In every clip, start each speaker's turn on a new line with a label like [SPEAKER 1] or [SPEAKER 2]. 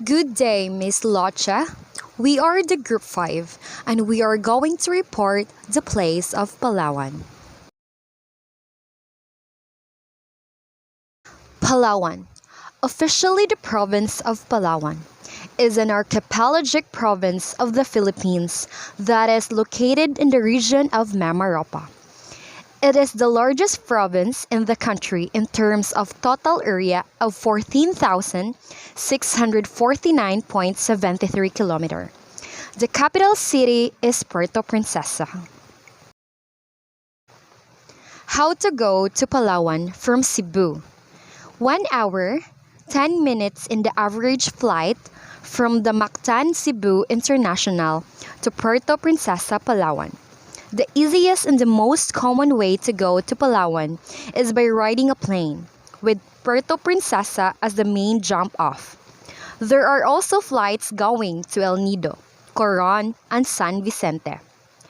[SPEAKER 1] Good day, Miss Locha. We are the Group 5 and we are going to report the place of Palawan. Palawan, officially the province of Palawan, is an archipelagic province of the Philippines that is located in the region of Mamaropa. It is the largest province in the country in terms of total area of 14,649.73 km. The capital city is Puerto Princesa. How to go to Palawan from Cebu? 1 hour, 10 minutes in the average flight from the Mactan Cebu International to Puerto Princesa, Palawan. The easiest and the most common way to go to Palawan is by riding a plane, with Puerto Princesa as the main jump-off. There are also flights going to El Nido, Coron, and San Vicente.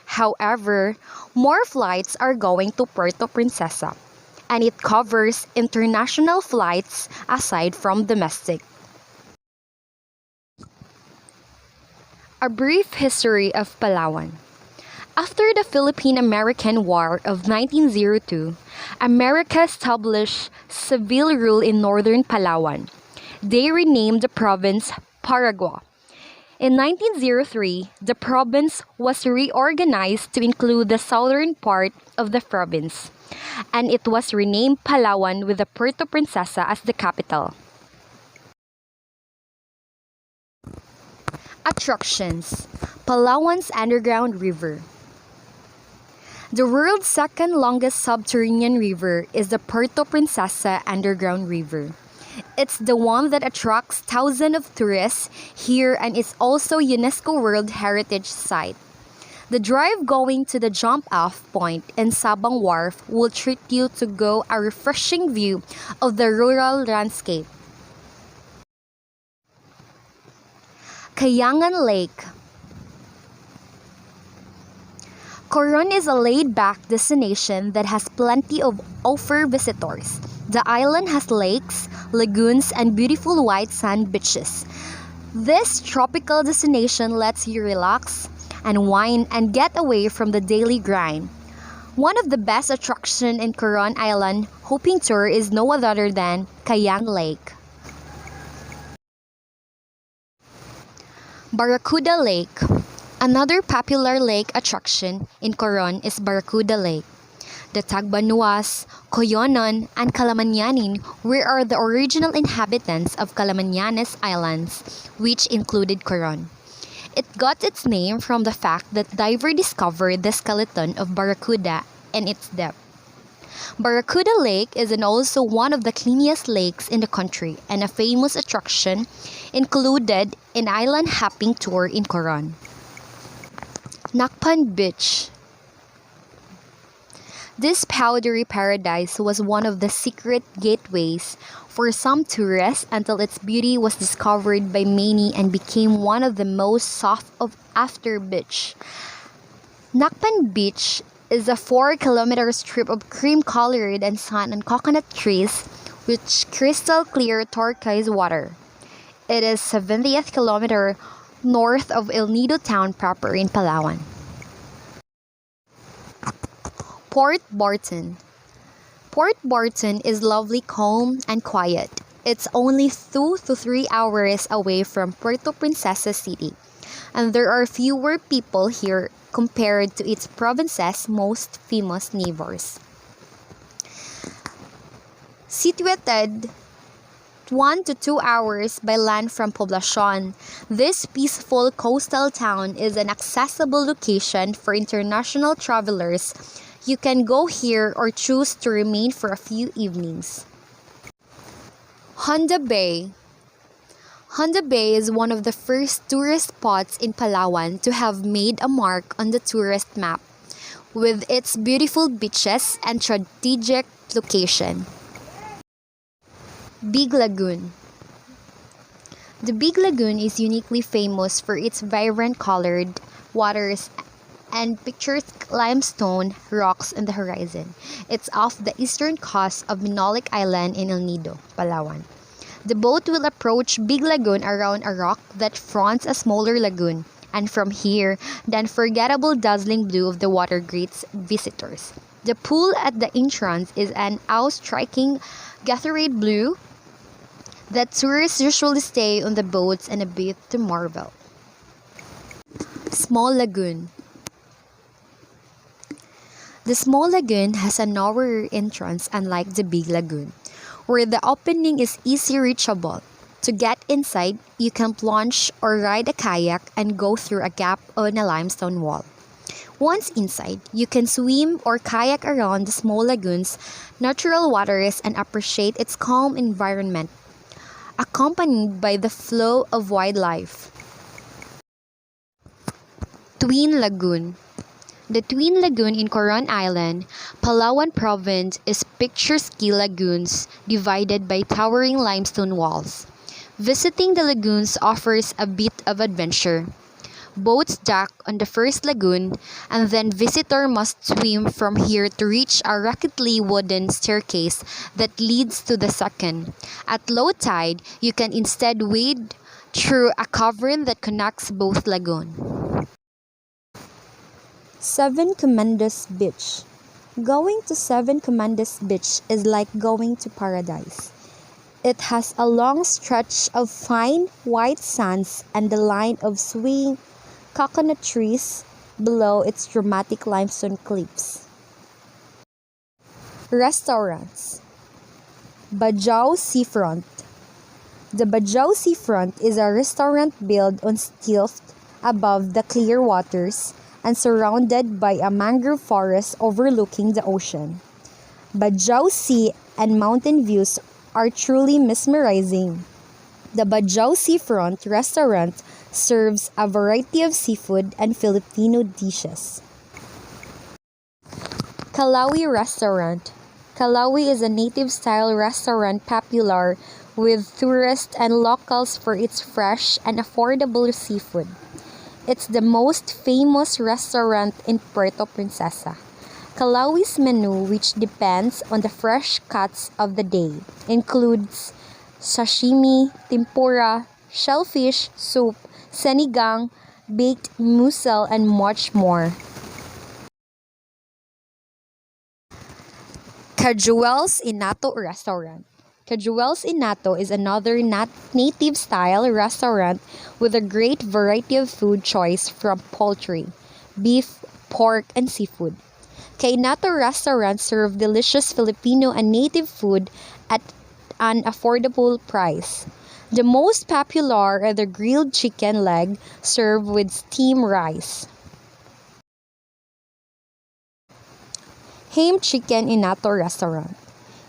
[SPEAKER 1] However, more flights are going to Puerto Princesa, and it covers international flights aside from domestic. A brief history of Palawan. After the Philippine-American War of 1902, America established civil rule in northern Palawan. They renamed the province Paragua. In 1903, the province was reorganized to include the southern part of the province, and it was renamed Palawan with the Puerto Princesa as the capital. Attractions: Palawan's underground river. The world's second longest subterranean river is the Puerto Princesa Underground River. It's the one that attracts thousands of tourists here and is also UNESCO World Heritage Site. The drive going to the jump-off point in Sabang Wharf will treat you to go a refreshing view of the rural landscape. Kayangan Lake. Coron is a laid-back destination that has plenty of offer visitors. The island has lakes, lagoons, and beautiful white sand beaches. This tropical destination lets you relax, unwind, and get away from the daily grind. One of the best attractions in Coron Island hopping tour is no other than Kayangan Lake. Barracuda Lake. Another popular lake attraction in Coron is Barracuda Lake. The Tagbanuas, Coyonon, and Calamanyanin were the original inhabitants of Calamanyanes Islands, which included Coron. It got its name from the fact that divers discovered the skeleton of barracuda and its depth. Barracuda Lake is also one of the cleanest lakes in the country and a famous attraction included in island hopping tour in Coron. Nakpan Beach. This powdery paradise was one of the secret gateways for some tourists until its beauty was discovered by many and became one of the most sought after beach. Nakpan Beach is a 4-kilometer strip of cream-colored and sun and coconut trees with crystal clear turquoise water. It is 70th kilometer north of El Nido town proper in Palawan. Port Barton. Port Barton is lovely, calm, and quiet. It's only 2 to 3 hours away from Puerto Princesa City, and there are fewer people here compared to its province's most famous neighbors. Situated 1 to 2 hours by land from Poblacion, this peaceful coastal town is an accessible location for international travelers. You can go here or choose to remain for a few evenings. Honda Bay. Honda Bay is one of the first tourist spots in Palawan to have made a mark on the tourist map, with its beautiful beaches and strategic location. Big Lagoon. The Big Lagoon is uniquely famous for its vibrant colored waters and picturesque limestone rocks on the horizon. It's off the eastern coast of Minolik Island in El Nido, Palawan. The boat will approach Big Lagoon around a rock that fronts a smaller lagoon, and from here, the unforgettable dazzling blue of the water greets visitors. The pool at the entrance is an awe-striking Gatorade blue that tourists usually stay on the boats and a bit to marvel. Small Lagoon. The small lagoon has a narrower entrance unlike the big lagoon, where the opening is easily reachable. To get inside, you can plunge or ride a kayak and go through a gap on a limestone wall. Once inside, you can swim or kayak around the small lagoon's natural waters and appreciate its calm environment, accompanied by the flow of wildlife. Twin Lagoon. The Twin Lagoon in Coron Island, Palawan Province is picturesque lagoons divided by towering limestone walls. Visiting the lagoons offers a bit of adventure. Boats dock on the first lagoon, and then visitor must swim from here to reach a raggedly wooden staircase that leads to the second. At low tide, you can instead wade through a cavern that connects both lagoons. Seven Comendas Beach. Going to Seven Comendas Beach is like going to paradise. It has a long stretch of fine white sands and the line of swaying coconut trees below its dramatic limestone cliffs. Restaurants. Bajau Seafront. The Bajau Seafront is a restaurant built on stilts above the clear waters and surrounded by a mangrove forest overlooking the ocean. Bajau Sea and mountain views are truly mesmerizing. The Bajau Seafront restaurant serves a variety of seafood and Filipino dishes. Kalawi Restaurant. Kalawi is a native-style restaurant popular with tourists and locals for its fresh and affordable seafood. It's the most famous restaurant in Puerto Princesa. Kalawi's menu, which depends on the fresh cuts of the day, includes sashimi, tempura, shellfish, soup, sinigang, baked mussel, and much more. Cajuel's Inato Restaurant. Cajuel's Inato is another native-style restaurant with a great variety of food choice from poultry, beef, pork, and seafood. Kainato restaurants serve delicious Filipino and native food at an affordable price. The most popular are the grilled chicken leg served with steamed rice. Ham Chicken Inato Restaurant.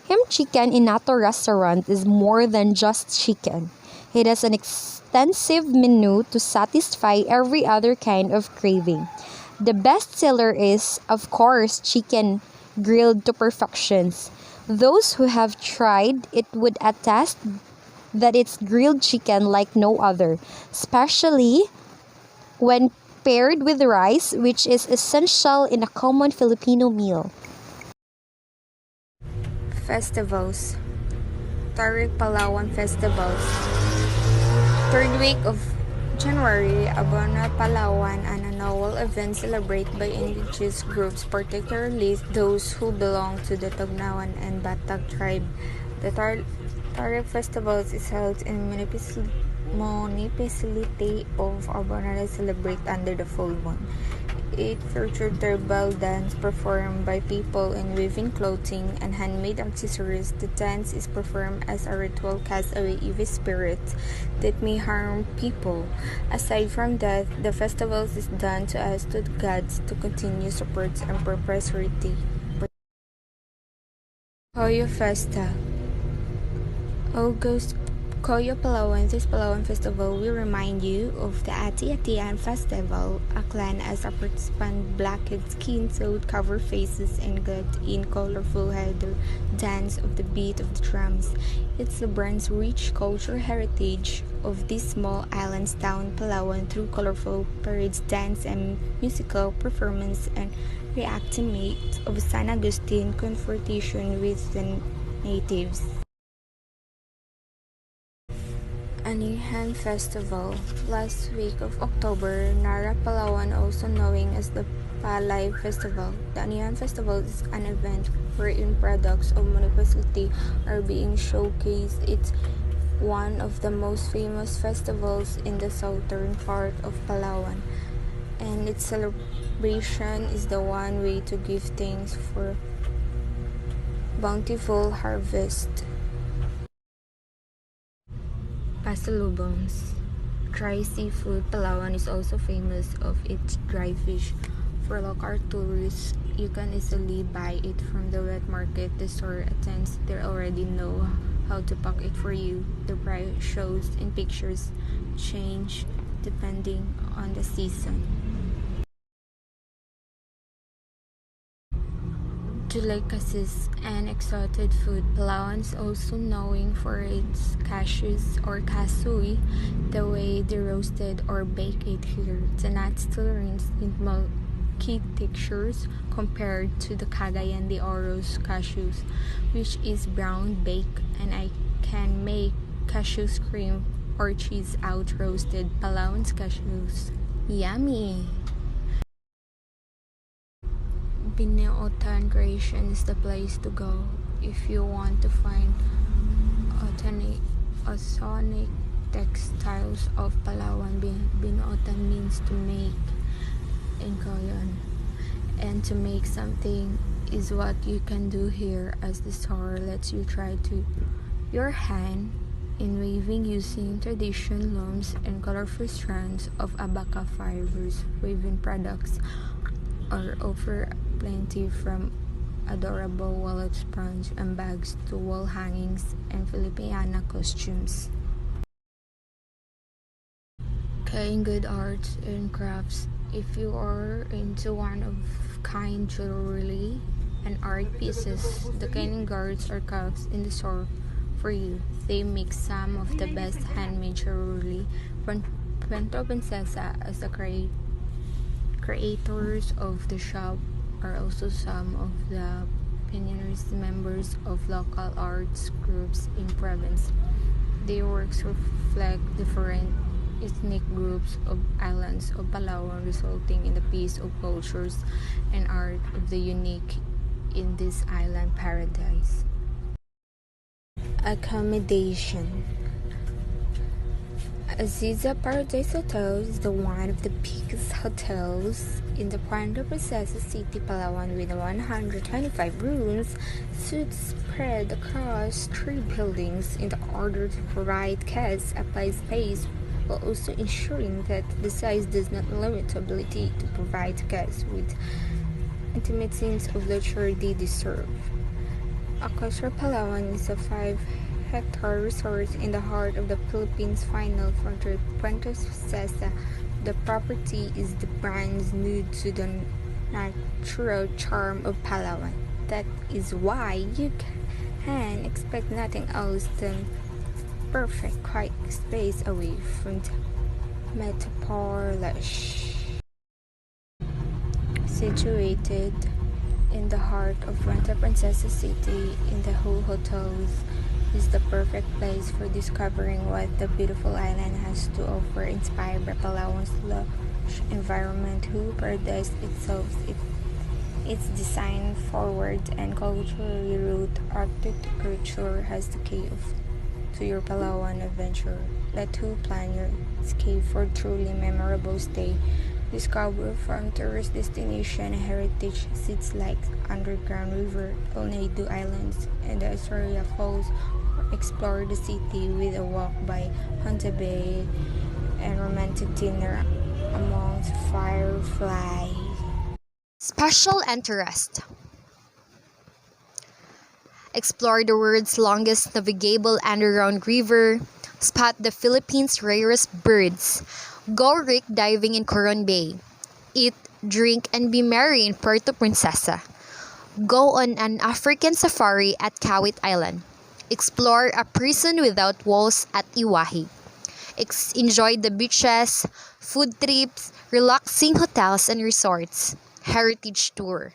[SPEAKER 1] Ham Chicken Inato Restaurant is more than just chicken. It has an extensive menu to satisfy every other kind of craving. The best seller is, of course, chicken grilled to perfections. Those who have tried it would attest that it's grilled chicken like no other, especially when paired with rice, which is essential in a common Filipino meal.
[SPEAKER 2] Festivals. Tarik Palawan Festivals. Third week of January, Abona Palawan, an annual event celebrated by indigenous groups, particularly those who belong to the Tugnawan and Batak tribe. The Tarik Festivals is held in municipality of Abona to celebrate under the full moon. It featured tribal dance performed by people in weaving clothing and handmade accessories. The dance is performed as a ritual cast away evil spirits that may harm people. Aside from that, the festival is done to ask the gods to continue support and prosperity. Koyo Festa. August Koyo Palawan. This Palawan festival will remind you of the Ati-Atian festival, a clan as a participant blackened skin, sewed cover faces, and got in colorful header dance of the beat of the drums. It celebrates rich cultural heritage of this small island town, Palawan, through colorful parades, dance, and musical performance, and reactimate of San Agustin confrontation with the natives. Anihan Festival. Last week of October, Nara, Palawan, also known as the Palay Festival. The Anihan Festival is an event wherein products of municipality are being showcased. It's one of the most famous festivals in the southern part of Palawan, and its celebration is the one way to give thanks for bountiful harvest. Pasalubongs. Dry seafood. Palawan is also famous of its dry fish. For local tourists, you can easily buy it from the wet market. The store attends they already know how to pack it for you. The price shows in pictures change depending on the season. Delicacies and exotic food. Palawan is also known for its cashews or kasui, the way they roasted or bake it here. The nuts tolerance in milky textures compared to the Cagayan de Oro's cashews, which is brown baked, and I can make cashew cream or cheese out roasted Palawan's cashews. Yummy! Bineotan Creation is the place to go if you want to find authentic textiles of Palawan. Bineotan means to make in Korean, and to make something is what you can do here, as the store lets you try to your hand in weaving using traditional looms and colorful strands of abaca fibers. Weaving products are offer plenty, from adorable wallet sponge and bags to wall hangings and Filipina costumes. Kain good arts and crafts. If you are into one-of-kind jewelry and art pieces, the Kain guards or crafts in the store for you. They make some of the best handmade jewelry. Puerto Princesa, as the creators of the shop, are also some of the pioneers members of local arts groups in province. Their works reflect different ethnic groups of islands of Palawan, resulting in the piece of cultures and art of the unique in this island paradise. Accommodation. Aziza Paradise Hotel is one of the biggest hotels in the Puerto Princesa City, Palawan, with 125 rooms. Suites spread across 3 buildings in order to provide guests a play space, while also ensuring that the size does not limit the ability to provide guests with intimate scenes of luxury they deserve. Acosta Palawan is a 5-hectare resort in the heart of the Philippines' final frontier, Puerto Princesa. The property is the brand new to the natural charm of Palawan. That is why you can expect nothing else than perfect quiet space away from the metropolis. Situated in the heart of Puerto Princesa City, in the whole hotels is the perfect place for discovering what the beautiful island has to offer, inspired by Palawan's lush environment. Who paradise itself, its design forward and culturally rooted architecture has the key to your Palawan adventure. Let who plan your escape for a truly memorable stay. Discover from tourist destination heritage sites like Underground River, El Nido Islands, and the Astoria Falls, or explore the city with a walk by Hunta Bay and romantic dinner amongst fireflies.
[SPEAKER 1] Special interest. Explore the world's longest navigable underground river. Spot the Philippines' rarest birds. Go wreck diving in Coron Bay. Eat, drink, and be merry in Puerto Princesa. Go on an African safari at Kawit Island. Explore a prison without walls at Iwahi. Enjoy the beaches, food trips, relaxing hotels and resorts. Heritage tour.